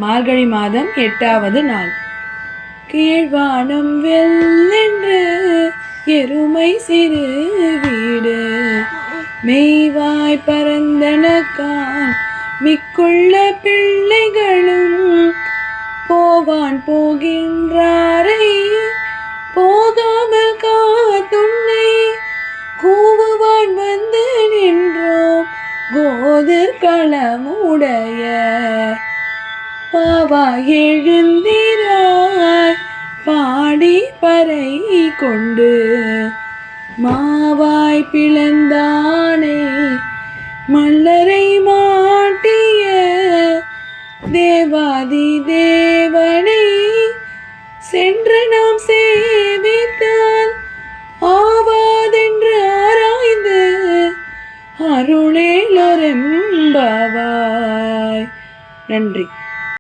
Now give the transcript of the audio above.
மார்கழி மாதம் 8வது நாள். கீழ்வானம் வெல்லென்று எருமை சிறு வீடு மெய்வாய் பரந்தனக்கான் மிக்குள்ள பிள்ளைகளும் போவான் போகின்றாரை போகாமல் காத்துன்னை கூவுவான் வந்து நின்றோம் கோது களமுடைய பாவா எழுந்திராய் பாடி பறை கொண்டு மாவாய் பிளந்தானே மல்லரை மாட்டிய தேவாதி தேவனை சென்று நாம் சேவித்தால் ஆவாதென்று ஆராய்ந்து அருளேலொரெம்பவாய். நன்றி.